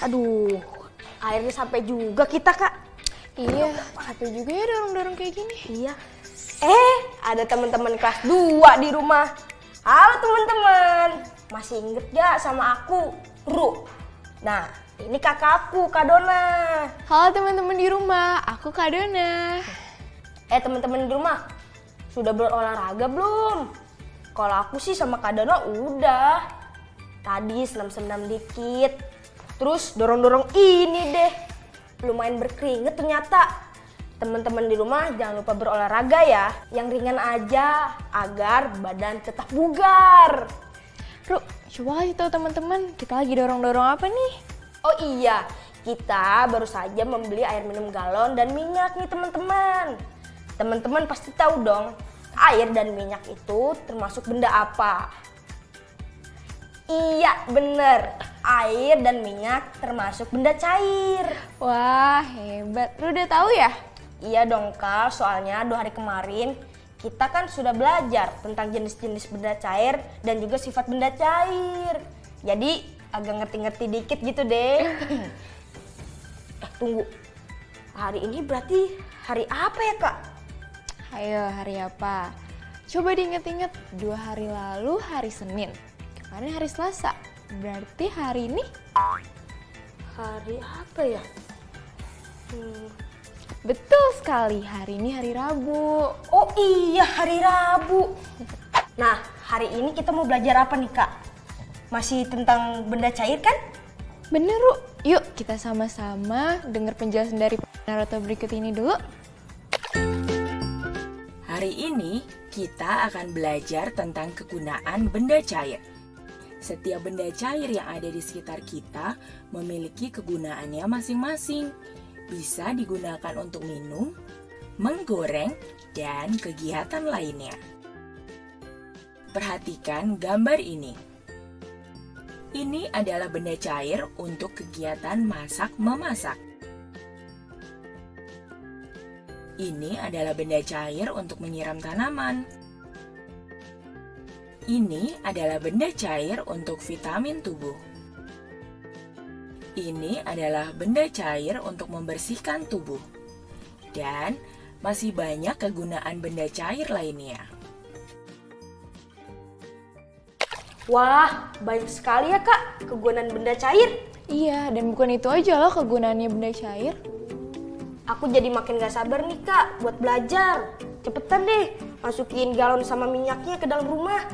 Aduh, akhirnya sampai juga kita, Kak. Iya, capek juga ya dorong-dorong kayak gini. Iya. Ada teman-teman kelas 2 di rumah. Halo teman-teman, masih inget gak sama aku, Ru? Nah, ini kakakku, Kak Dona. Halo teman-teman di rumah, aku Kak Dona. Teman-teman di rumah, sudah berolahraga belum? Kalau aku sih sama Kak Dona udah. Tadi senam-senam dikit, terus dorong-dorong ini deh. Lumayan berkeringet ternyata. Teman-teman di rumah jangan lupa berolahraga ya, yang ringan aja agar badan tetap bugar. Ru, coba kasih tahu teman-teman, kita lagi dorong-dorong apa nih? Oh iya, kita baru saja membeli air minum galon dan minyak nih teman-teman. Teman-teman pasti tahu dong, air dan minyak itu termasuk benda apa? Iya bener, air dan minyak termasuk benda cair. Wah, hebat. Ru udah tahu ya? Iya dong Kak, soalnya 2 hari kemarin kita kan sudah belajar tentang jenis-jenis benda cair dan juga sifat benda cair. Jadi agak ngerti-ngerti dikit gitu deh. Tunggu, hari ini berarti hari apa ya Kak? Ayo, hari apa? Coba diinget-inget, 2 hari lalu hari Senin. Kemarin hari Selasa. Berarti hari ini? Hari apa ya? Betul sekali, hari ini hari Rabu. Oh iya, hari Rabu. Nah, hari ini kita mau belajar apa nih Kak? Masih tentang benda cair kan? Bener, Ru. Yuk kita sama-sama dengar penjelasan dari narator berikut ini dulu. Hari ini kita akan belajar tentang kegunaan benda cair. Setiap benda cair yang ada di sekitar kita memiliki kegunaannya masing-masing. Bisa digunakan untuk minum, menggoreng, dan kegiatan lainnya. Perhatikan gambar ini. Ini adalah benda cair untuk kegiatan masak-memasak. Ini adalah benda cair untuk menyiram tanaman. Ini adalah benda cair untuk vitamin tubuh. Ini adalah benda cair untuk membersihkan tubuh. Dan masih banyak kegunaan benda cair lainnya. Wah, banyak sekali ya Kak kegunaan benda cair. Iya, dan bukan itu aja loh kegunaannya benda cair. Aku jadi makin gak sabar nih Kak buat belajar. Cepetan deh, masukin galon sama minyaknya ke dalam rumah.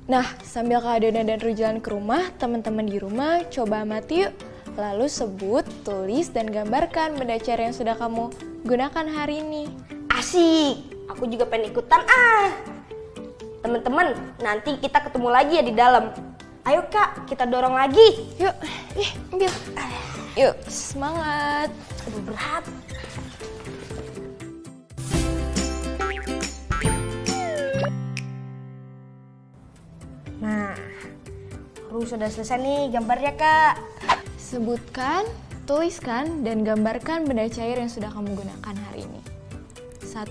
Nah, sambil Kak Dona dan Ru jalan ke rumah, teman-teman di rumah coba amati yuk. Lalu sebut, tulis, dan gambarkan benda cair yang sudah kamu gunakan hari ini. Asik, aku juga pengen ikutan Teman-teman, nanti kita ketemu lagi ya di dalam. Ayo Kak, kita dorong lagi. Yuk, ambil. Yuk, semangat. Aduh, berat. Nah, Ru sudah selesai nih gambarnya Kak. Sebutkan, tuliskan, dan gambarkan benda cair yang sudah kamu gunakan hari ini. 1,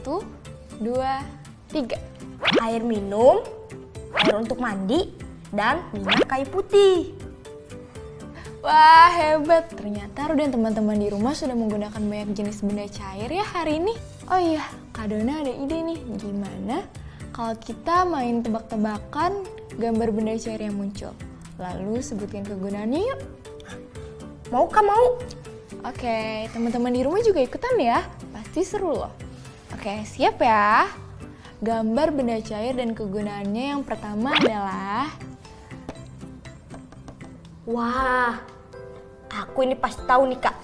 2, 3. Air minum, air untuk mandi, dan minyak kayu putih. Wah, hebat. Ternyata Ru dan teman-teman di rumah sudah menggunakan banyak jenis benda cair ya hari ini. Oh iya, Kak Dona ada ide nih. Gimana kalau kita main tebak-tebakan gambar benda cair yang muncul? Lalu sebutkan kegunaannya yuk. Mau Kak, mau? Oke, teman-teman di rumah juga ikutan ya. Pasti seru loh. Oke, siap ya. Gambar benda cair dan kegunaannya yang pertama adalah... Wah, aku ini pasti tahu nih Kak.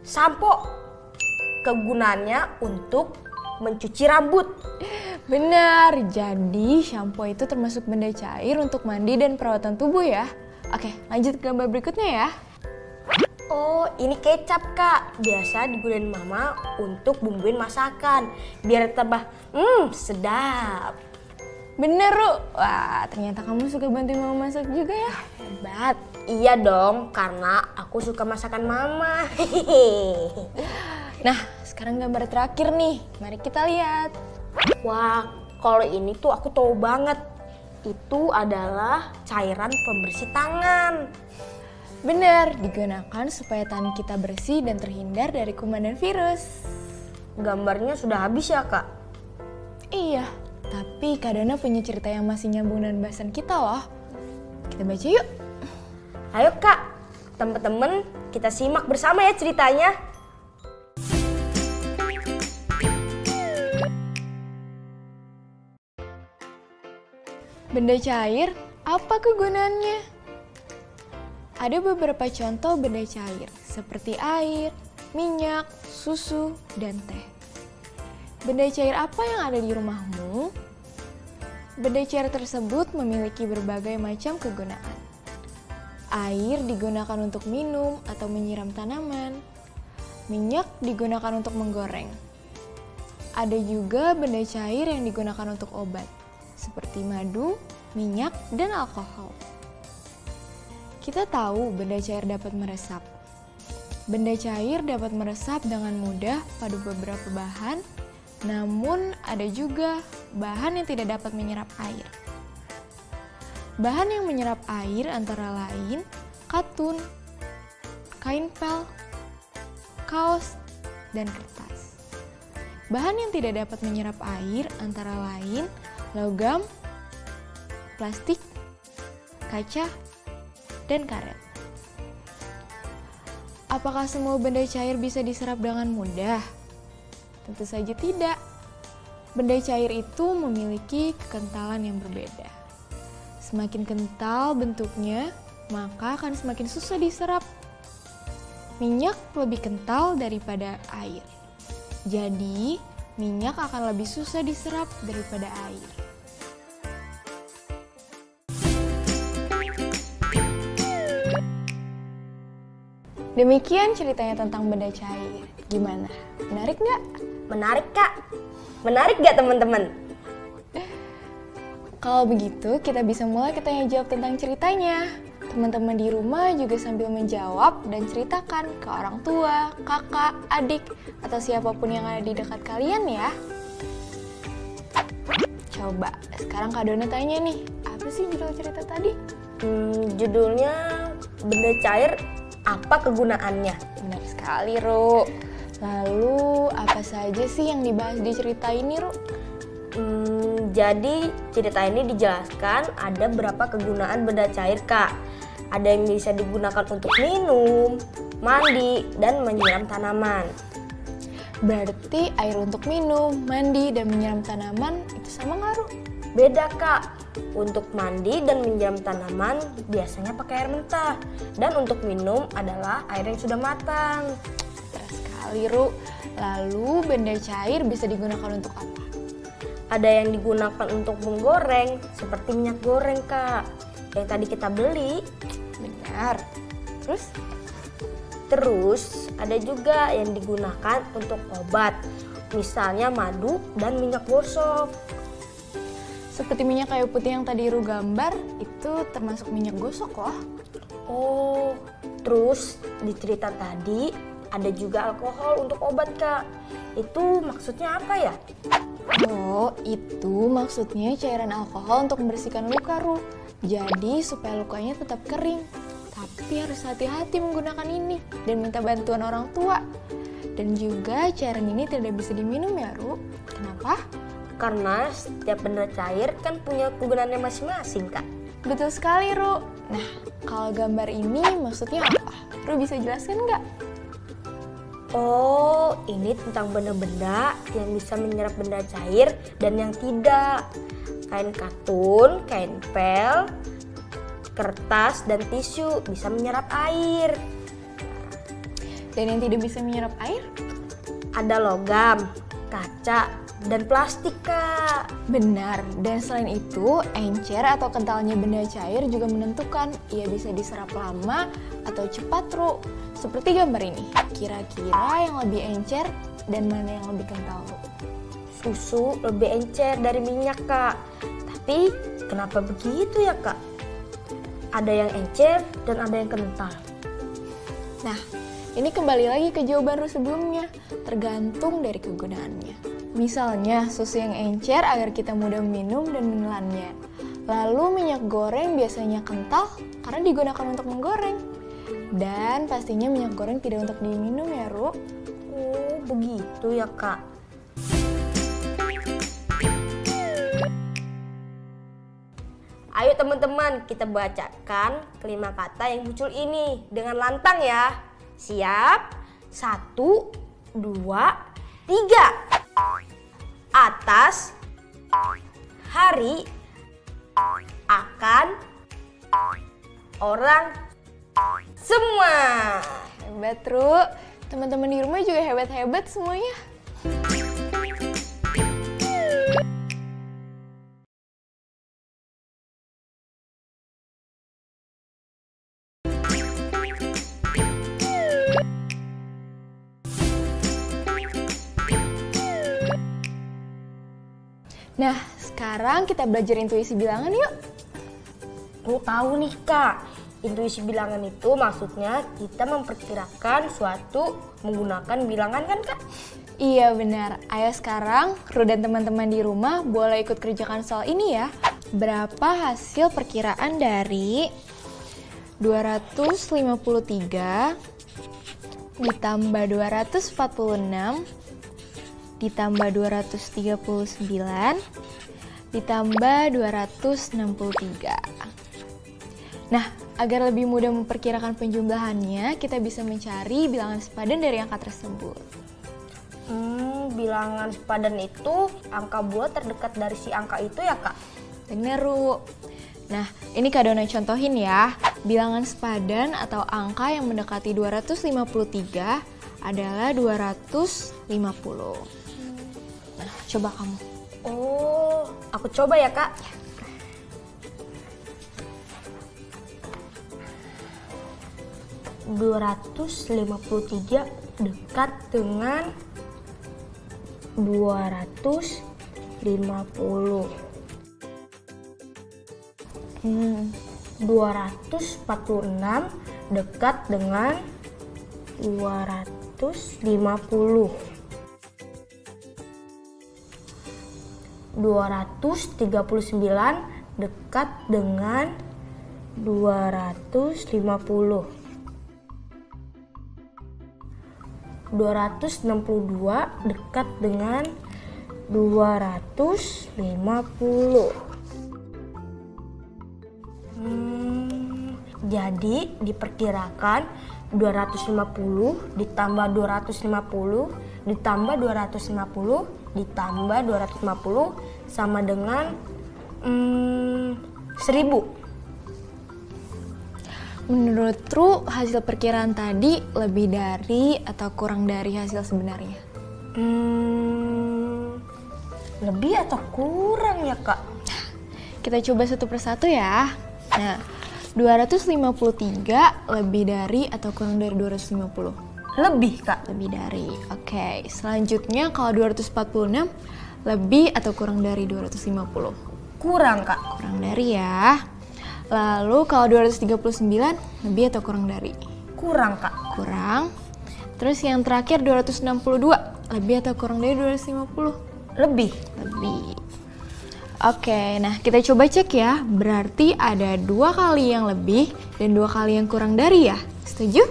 Sampo. Kegunaannya untuk mencuci rambut. Benar, jadi shampoo itu termasuk benda cair untuk mandi dan perawatan tubuh ya. Oke, lanjut ke gambar berikutnya ya. Oh, ini kecap Kak. Biasa digunain mama untuk bumbuin masakan. Biar tambah, sedap. Bener, Ru. Wah, ternyata kamu suka bantuin mama masak juga ya. Hebat. Iya dong, karena aku suka masakan mama. Nah, sekarang gambar terakhir nih. Mari kita lihat. Wah, kalau ini tuh aku tahu banget. Itu adalah cairan pembersih tangan. Benar, digunakan supaya tangan kita bersih dan terhindar dari kuman dan virus. Gambarnya sudah habis ya Kak? Iya, tapi Kak Dona punya cerita yang masih nyambung dengan bahasan kita loh. Kita baca yuk. Ayo Kak, teman-teman kita simak bersama ya ceritanya. Benda cair, apa kegunaannya? Ada beberapa contoh benda cair, seperti air, minyak, susu, dan teh. Benda cair apa yang ada di rumahmu? Benda cair tersebut memiliki berbagai macam kegunaan. Air digunakan untuk minum atau menyiram tanaman. Minyak digunakan untuk menggoreng. Ada juga benda cair yang digunakan untuk obat, seperti madu, minyak, dan alkohol. Kita tahu benda cair dapat meresap. Benda cair dapat meresap dengan mudah pada beberapa bahan, namun ada juga bahan yang tidak dapat menyerap air. Bahan yang menyerap air antara lain katun, kain pel, kaos, dan kertas. Bahan yang tidak dapat menyerap air antara lain logam, plastik, kaca, dan karet. Apakah semua benda cair bisa diserap dengan mudah? Tentu saja tidak. Benda cair itu memiliki kekentalan yang berbeda. Semakin kental bentuknya, maka akan semakin susah diserap. Minyak lebih kental daripada air. Jadi, minyak akan lebih susah diserap daripada air. Demikian ceritanya tentang benda cair. Gimana? Menarik nggak? Menarik Kak. Menarik gak teman-teman? Kalau begitu, kita bisa mulai tanya jawab tentang ceritanya. Teman-teman di rumah juga sambil menjawab dan ceritakan ke orang tua, kakak, adik, atau siapapun yang ada di dekat kalian ya. Coba, sekarang Kak Dona tanya nih, apa sih judul cerita tadi? Judulnya benda cair, apa kegunaannya? Benar sekali, Ru. Lalu, apa saja sih yang dibahas di cerita ini, Ru? Jadi cerita ini dijelaskan ada berapa kegunaan benda cair Kak. Ada yang bisa digunakan untuk minum, mandi, dan menyiram tanaman. Berarti air untuk minum, mandi, dan menyiram tanaman itu sama nggak, Ru? Beda Kak. Untuk mandi dan menyiram tanaman biasanya pakai air mentah. Dan untuk minum adalah air yang sudah matang. Betul sekali, Ru. Lalu benda cair bisa digunakan untuk apa? Ada yang digunakan untuk menggoreng, seperti minyak goreng Kak, yang tadi kita beli. Benar. Terus ada juga yang digunakan untuk obat, misalnya madu dan minyak gosok. Seperti minyak kayu putih yang tadi Ru gambar, itu termasuk minyak gosok loh. Oh, terus di cerita tadi ada juga alkohol untuk obat Kak. Itu maksudnya apa ya? Oh, itu maksudnya cairan alkohol untuk membersihkan luka, Ru. Jadi supaya lukanya tetap kering. Tapi harus hati-hati menggunakan ini dan minta bantuan orang tua. Dan juga cairan ini tidak bisa diminum ya, Ru. Kenapa? Karena setiap benda cair kan punya kegunaannya masing-masing Kak. Betul sekali, Ru. Nah, kalau gambar ini maksudnya apa? Ru bisa jelaskan nggak? Oh, ini tentang benda-benda yang bisa menyerap benda cair dan yang tidak. Kain katun, kain pel, kertas, dan tisu bisa menyerap air. Dan yang tidak bisa menyerap air? Ada logam, kaca, dan plastik Kak. Benar, dan selain itu, encer atau kentalnya benda cair juga menentukan ia bisa diserap lama atau cepat, Ru. Seperti gambar ini, kira-kira yang lebih encer dan mana yang lebih kental, Ru? Susu lebih encer dari minyak Kak. Tapi kenapa begitu ya Kak? Ada yang encer dan ada yang kental. Nah, ini kembali lagi ke jawaban Ru sebelumnya, tergantung dari kegunaannya. Misalnya, susu yang encer agar kita mudah minum dan menelannya. Lalu minyak goreng biasanya kental karena digunakan untuk menggoreng. Dan pastinya minyak goreng tidak untuk diminum ya, Ru. Oh, begitu ya, Kak. Ayo teman-teman, kita bacakan kelima kata yang muncul ini dengan lantang ya. Siap? 1, 2, 3. Atas, hari, akan, orang, semua. Hebat, Ru. Teman-teman di rumah juga hebat-hebat semuanya. Nah, sekarang kita belajar intuisi bilangan yuk. Lu tahu nih Kak, intuisi bilangan itu maksudnya kita memperkirakan suatu menggunakan bilangan kan Kak? Iya benar. Ayo sekarang Ru dan teman-teman di rumah boleh ikut kerjakan soal ini ya. Berapa hasil perkiraan dari 253 ditambah 246 ditambah 239 ditambah 263. Nah, agar lebih mudah memperkirakan penjumlahannya, kita bisa mencari bilangan sepadan dari angka tersebut. Bilangan sepadan itu angka bulat terdekat dari si angka itu ya Kak? Bener, Ru. Nah, ini Kak Dona contohin ya. Bilangan sepadan atau angka yang mendekati 253 adalah 250. Nah, coba kamu. Oh, aku coba ya Kak. 253 dekat dengan 250. 246 dekat dengan 250. 239 dekat dengan 250. 262 dekat dengan 250. Jadi diperkirakan 250 ditambah 250 ditambah 250 ditambah 250 sama dengan 1000. Menurut Ru, hasil perkiraan tadi lebih dari atau kurang dari hasil sebenarnya? Lebih atau kurang ya Kak? Kita coba satu persatu ya. Nah, 253 lebih dari atau kurang dari 250? Lebih Kak. Lebih dari. Oke, selanjutnya kalau 246 lebih atau kurang dari 250? Kurang Kak. Kurang dari ya. Lalu kalau 239 lebih atau kurang dari? Kurang Kak. Kurang. Terus yang terakhir 262 lebih atau kurang dari 250? Lebih. Lebih. Oke, nah kita coba cek ya. Berarti ada 2 kali yang lebih dan 2 kali yang kurang dari ya. Setuju?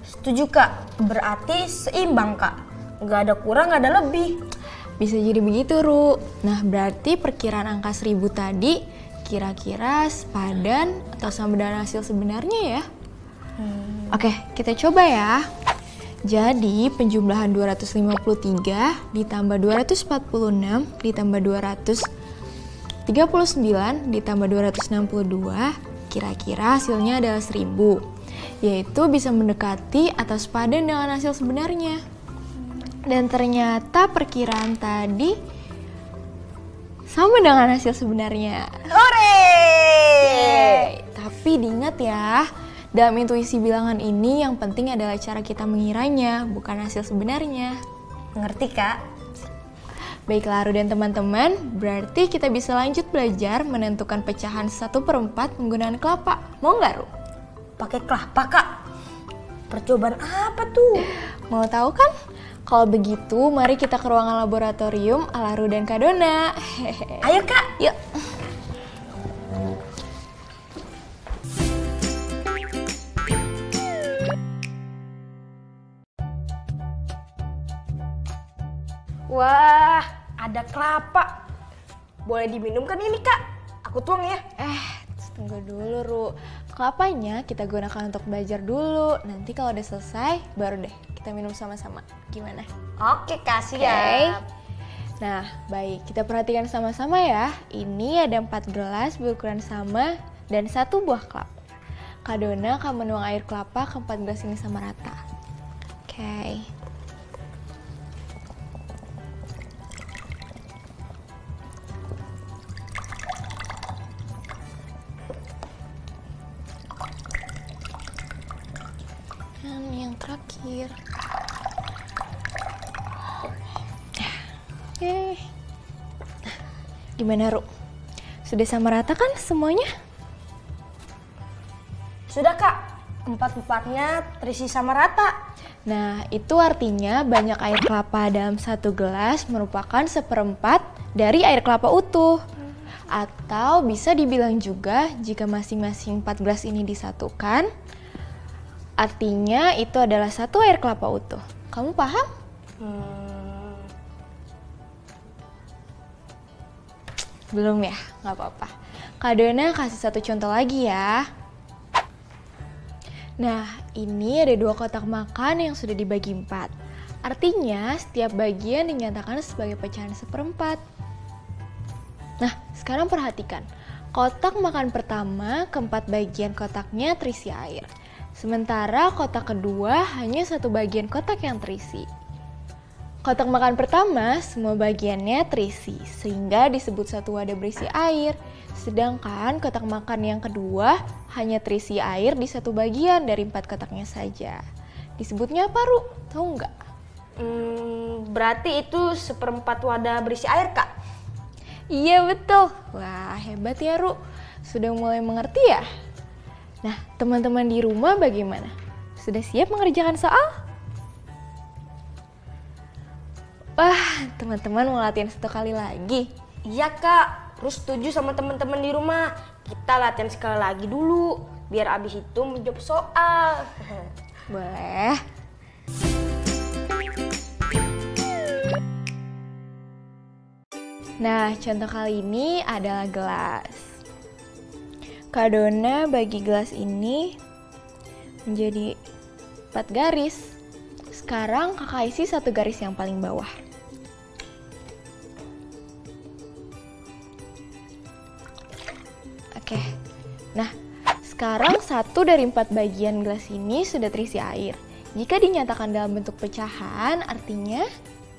Setuju Kak. Berarti seimbang Kak. Nggak ada kurang, nggak ada lebih. Bisa jadi begitu, Ru. Nah, berarti perkiraan angka 1000 tadi kira-kira sepadan atau sama dengan hasil sebenarnya ya? Oke, kita coba ya. Jadi penjumlahan 253 ditambah 246 ditambah 239 ditambah 262 kira-kira hasilnya adalah 1000. Yaitu bisa mendekati atau sepadan dengan hasil sebenarnya. Dan ternyata perkiraan tadi sama dengan hasil sebenarnya. Hore! Tapi diingat ya, dalam intuisi bilangan ini yang penting adalah cara kita mengiranya, bukan hasil sebenarnya. Ngerti Kak? Baiklah Ru dan teman-teman, berarti kita bisa lanjut belajar menentukan pecahan 1/4 menggunakan kelapa. Mau nggak Ru? Pakai kelapa Kak? Percobaan apa tuh? Mau tahu kan? Kalau begitu, mari kita ke ruangan laboratorium ala Ru dan Kak Dona. Ayo Kak, Yuk. Wah, ada kelapa. Boleh diminum kan ini, Kak? Aku tuang ya. Tunggu dulu, Ru. Kelapanya kita gunakan untuk belajar dulu. Nanti kalau udah selesai, baru deh kita minum sama-sama. Gimana? Oke, Kak, siap. Nah, baik. Kita perhatikan sama-sama ya. Ini ada 4 gelas berukuran sama dan 1 buah kelapa. Kak Dona akan menuang air kelapa ke 4 gelas ini sama rata. Oke. Dan yang terakhir. Oke. Gimana, Ru? Sudah sama rata kan semuanya? Sudah, Kak. 4-4-nya terisi sama rata. Nah, itu artinya banyak air kelapa dalam 1 gelas merupakan 1/4 dari air kelapa utuh. Atau bisa dibilang juga jika masing-masing 4 gelas ini disatukan, artinya itu adalah 1 air kelapa utuh. Kamu paham? Belum ya? Nggak apa-apa. Kak Dona kasih 1 contoh lagi ya. Nah, ini ada 2 kotak makan yang sudah dibagi 4. Artinya, setiap bagian dinyatakan sebagai pecahan 1/4. Nah, sekarang perhatikan. Kotak makan pertama, keempat bagian kotaknya terisi air. Sementara kotak kedua hanya 1 bagian kotak yang terisi. Kotak makan pertama, semua bagiannya terisi, sehingga disebut 1 wadah berisi air. Sedangkan kotak makan yang kedua hanya terisi air di 1 bagian dari 4 kotaknya saja. Disebutnya apa, Ru? Tahu nggak? Berarti itu 1/4 wadah berisi air, Kak? Iya, betul. Wah, hebat ya, Ru. Sudah mulai mengerti ya? Nah, teman-teman di rumah bagaimana? Sudah siap mengerjakan soal? Wah, teman-teman mau latihan 1 kali lagi. Iya, Kak. Terus setuju sama teman-teman di rumah. Kita latihan sekali lagi dulu. Biar abis itu menjawab soal. Boleh. Nah, contoh kali ini adalah gelas. Kak Dona bagi gelas ini menjadi 4 garis. Sekarang kakak isi 1 garis yang paling bawah. Oke, nah sekarang 1 dari 4 bagian gelas ini sudah terisi air. Jika dinyatakan dalam bentuk pecahan, artinya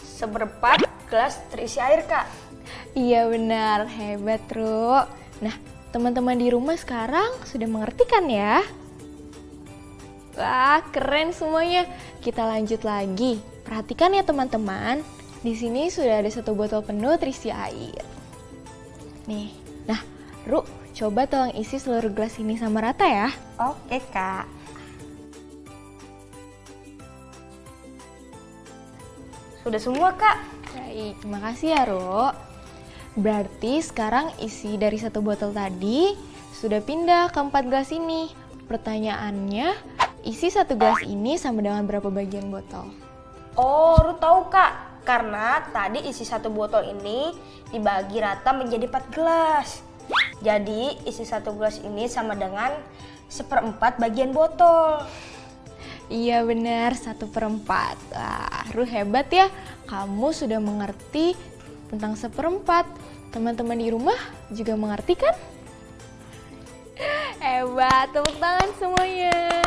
1/4 gelas terisi air, Kak. iya benar, hebat, Ru. Nah, teman-teman di rumah sekarang sudah mengerti kan ya? Wah, keren semuanya. Kita lanjut lagi. Perhatikan ya teman-teman. Di sini sudah ada 1 botol penuh terisi air. Nih, nah, Ru, coba tolong isi seluruh gelas ini sama rata ya. Oke, Kak. Sudah semua, Kak. Baik, terima kasih ya, Ru. Berarti sekarang isi dari 1 botol tadi sudah pindah ke 4 gelas ini. Pertanyaannya, isi 1 gelas ini sama dengan berapa bagian botol? Oh, Ru tahu, Kak. Karena tadi isi 1 botol ini dibagi rata menjadi 4 gelas. Jadi isi 1 gelas ini sama dengan 1/4 bagian botol. Iya benar, 1/4. Wah, Ru hebat ya. Kamu sudah mengerti tentang 1/4. Teman-teman di rumah juga mengerti kan? Hebat, tepuk tangan semuanya.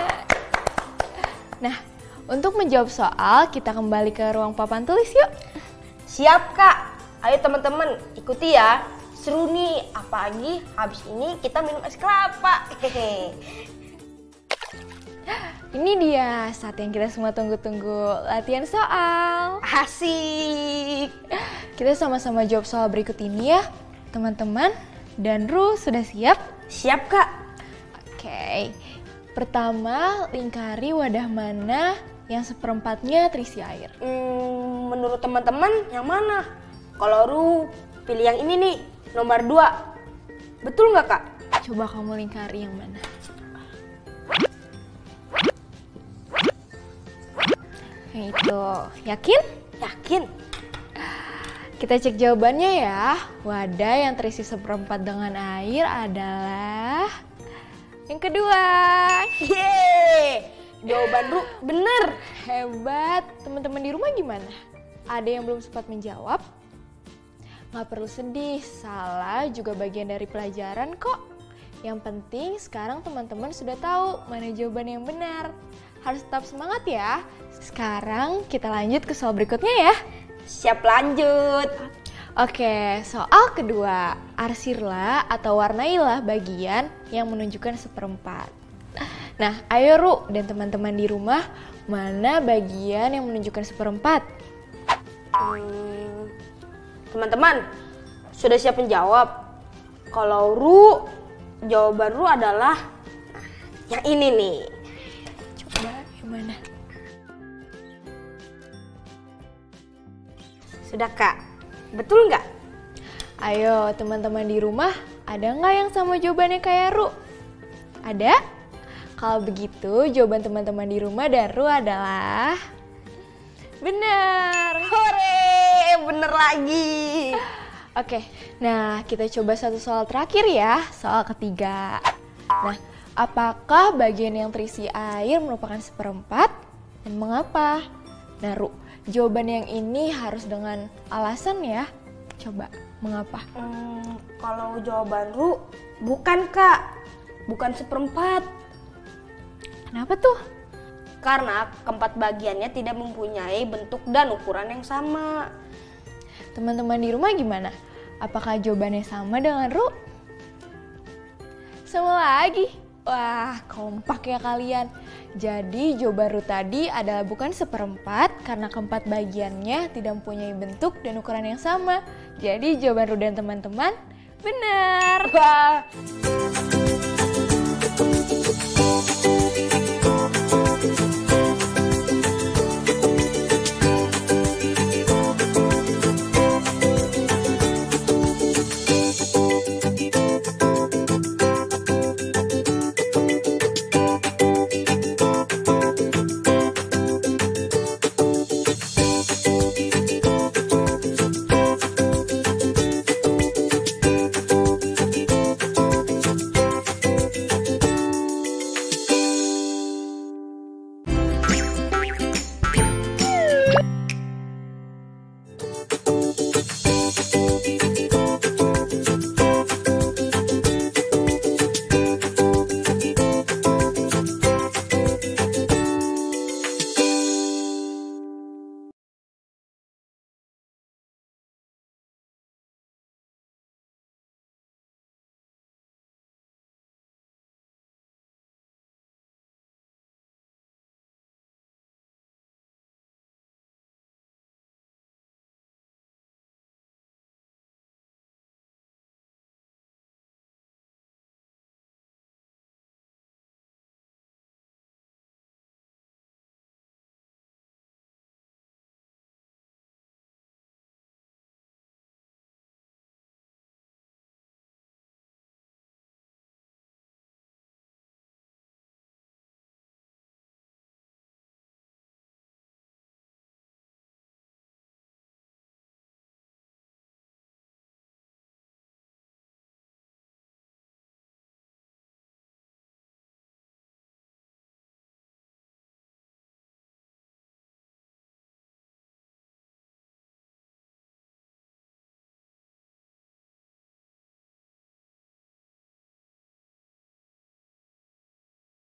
Nah, untuk menjawab soal, kita kembali ke ruang papan tulis yuk. Siap, Kak. Ayo teman-teman, ikuti ya. Seru nih, apalagi habis ini kita minum es kelapa. Hehehe. Ini dia saat yang kita semua tunggu-tunggu, latihan soal. Asik. Kita sama-sama jawab soal berikut ini ya, teman-teman. Dan Ru sudah siap? Siap, Kak. Oke. Pertama, lingkari wadah mana yang 1/4-nya terisi air. Menurut teman-teman yang mana? Kalau Ru pilih yang ini nih, nomor 2. Betul nggak, Kak? Coba kamu lingkari yang mana? Yang itu. Yakin? Yakin? Kita cek jawabannya ya. Wadah yang terisi seperempat dengan air adalah yang kedua. Yeay, jawaban Ru bener. Hebat. Teman-teman di rumah gimana? Ada yang belum sempat menjawab? Nggak perlu sedih, salah juga bagian dari pelajaran kok. Yang penting sekarang teman-teman sudah tahu mana jawaban yang benar. Harus tetap semangat ya. Sekarang kita lanjut ke soal berikutnya ya. Siap, lanjut. Oke, soal kedua. Arsirlah atau warnailah bagian yang menunjukkan seperempat. Nah, ayo Ru dan teman-teman di rumah, mana bagian yang menunjukkan seperempat? Teman-teman, sudah siap menjawab? Kalau Ru, jawaban Ru adalah yang ini nih. Coba yang mana? Sudah Kak, betul nggak? Ayo teman-teman di rumah, ada nggak yang sama jawabannya kayak Ru? Ada? Kalau begitu jawaban teman-teman di rumah dan Ru adalah benar. Hore, bener lagi. Oke, nah kita coba satu soal terakhir ya, soal ketiga. Nah, apakah bagian yang terisi air merupakan seperempat dan mengapa? Nah Ru, jawaban yang ini harus dengan alasan ya. Coba, mengapa? Kalau jawaban Ru, bukan Kak, bukan seperempat. Kenapa tuh? Karena keempat bagiannya tidak mempunyai bentuk dan ukuran yang sama. Teman-teman di rumah gimana? Apakah jawabannya sama dengan Ru? Sama lagi. Wah, kompak ya kalian. Jadi jawaban Ru tadi adalah bukan seperempat karena keempat bagiannya tidak mempunyai bentuk dan ukuran yang sama. Jadi jawaban Ru dan teman-teman benar. Wah.